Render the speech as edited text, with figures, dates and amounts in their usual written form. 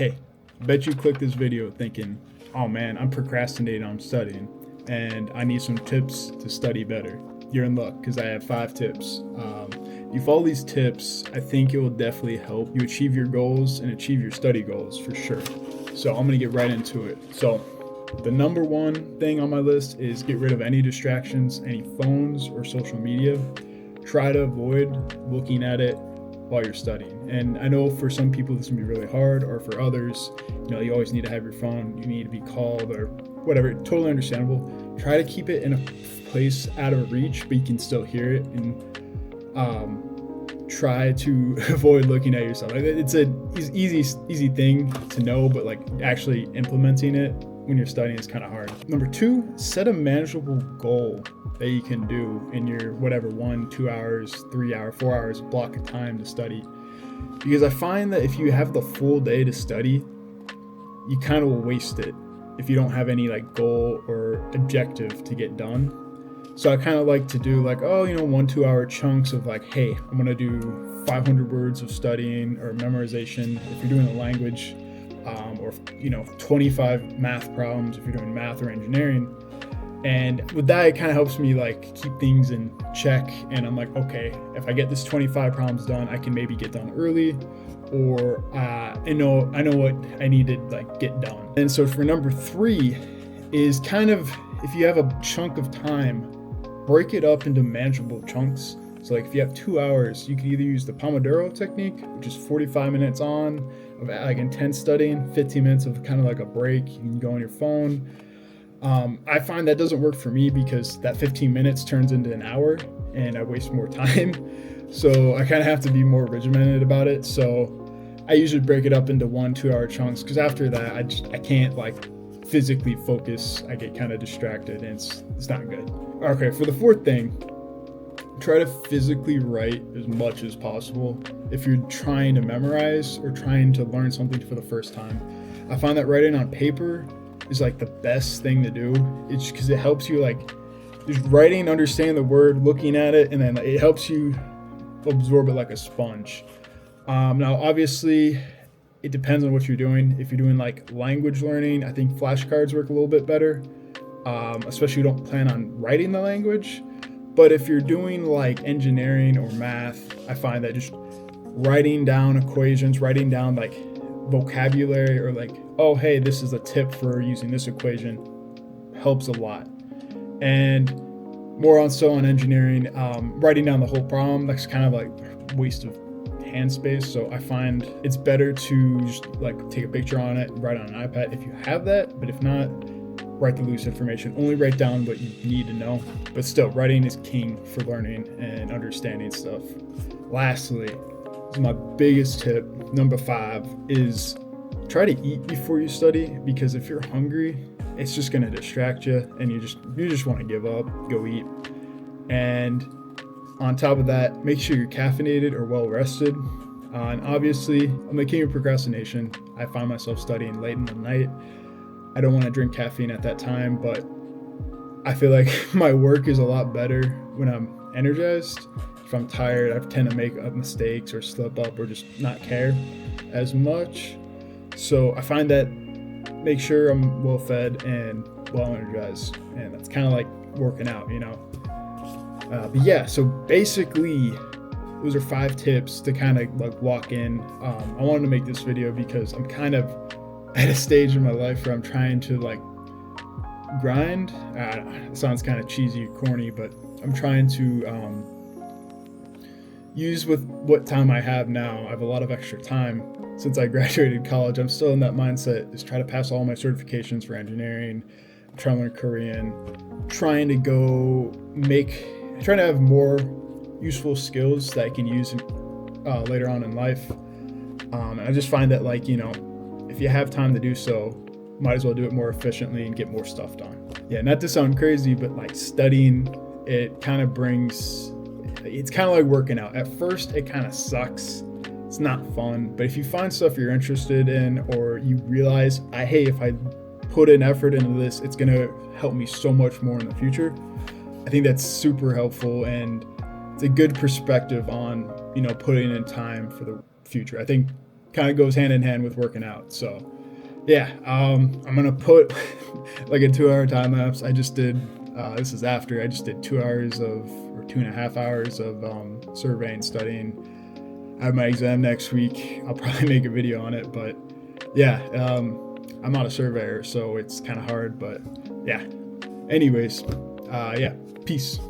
hey, I bet you clicked this video thinking, oh man, I'm procrastinating on studying and I need some tips to study better. You're in luck because I have 5 tips. You follow these tips, I think it will definitely help you achieve your goals and achieve your study goals for sure. So I'm going to get right into it. So the number one thing on my list is get rid of any distractions, any phones or social media. Try to avoid looking at it while you're studying. And I know for some people this can be really hard, or for others, you always need to have your phone, you need to be called or whatever. Totally understandable. Try to keep it in a place out of reach, but you can still hear it, and try to avoid looking at yourself. It's an easy thing to know, but like actually implementing it when you're studying is kind of hard. Number 2, set a manageable goal that you can do in your whatever 1, 2 hours, 3 hours, 4 hours block of time to study. Because I find that if you have the full day to study, you kind of will waste it if you don't have any like goal or objective to get done. So I kind of like to do like, 1-2 hour chunks of like, hey, I'm going to do 500 words of studying or memorization if you're doing a language, or 25 math problems if you're doing math or engineering. And with that, it kind of helps me like keep things in check. And I'm like, okay, if I get this 25 problems done, I can maybe get done early, or I know what I need to like get done. And so for number 3 is kind of, if you have a chunk of time, break it up into manageable chunks. So like if you have 2 hours, you can either use the Pomodoro technique, which is 45 minutes on of like intense studying, 15 minutes of kind of like a break. You can go on your phone. I find that doesn't work for me because that 15 minutes turns into an hour and I waste more time. So I kind of have to be more regimented about it. So I usually break it up into 1-2 hour chunks, because after that I can't like physically focus. I get kind of distracted and it's not good. Okay, for the 4th thing, try to physically write as much as possible if you're trying to memorize or trying to learn something for the first time. I find that writing on paper is like the best thing to do. It's because it helps you like just writing, understanding the word, looking at it, and then it helps you absorb it like a sponge. Now obviously it depends on what you're doing. If you're doing like language learning, I think flashcards work a little bit better, especially if you don't plan on writing the language. But if you're doing like engineering or math, I find that just writing down equations, writing down like vocabulary, or like, oh hey, this is a tip for using this equation, helps a lot. And more on engineering, writing down the whole problem, that's kind of like waste of hand space. So I find it's better to just like take a picture on it, write on an iPad if you have that. But if not, write the loose information. Only write down what you need to know. But still, writing is king for learning and understanding stuff. Lastly, this is my biggest tip. Number 5 is try to eat before you study, because if you're hungry, it's just going to distract you and you just want to give up, go eat. And on top of that, make sure you're caffeinated or well rested. And obviously, I'm the king of procrastination. I find myself studying late in the night. I don't want to drink caffeine at that time, but I feel like my work is a lot better when I'm energized. If I'm tired, I tend to make up mistakes or slip up or just not care as much. So I find that make sure I'm well fed and well energized, and that's kind of like working out, But yeah, so basically those are 5 tips to kind of like walk in. I wanted to make this video because I'm kind of at a stage in my life where I'm trying to like grind. It sounds kind of cheesy, corny, but I'm trying to use with what time I have now. I have a lot of extra time since I graduated college. I'm still in that mindset, is try to pass all my certifications for engineering, trying to learn Korean, trying to have more useful skills that I can use later on in life. And I just find that like, if you have time to do so, might as well do it more efficiently and get more stuff done. Yeah, not to sound crazy, but like studying, it's kind of like working out. At first, it kind of sucks. It's not fun. But if you find stuff you're interested in, or you realize, hey, if I put an effort into this, it's going to help me so much more in the future, I think that's super helpful. And it's a good perspective on, putting in time for the future. I think kind of goes hand in hand with working out. So yeah, I'm gonna put like a 2-hour time lapse. I just did this is after I just did 2 hours of, or 2.5 hours of surveying, studying. I have my exam next week. I'll probably make a video on it, but yeah, I'm not a surveyor, so it's kind of hard, but yeah. Anyways, yeah, peace.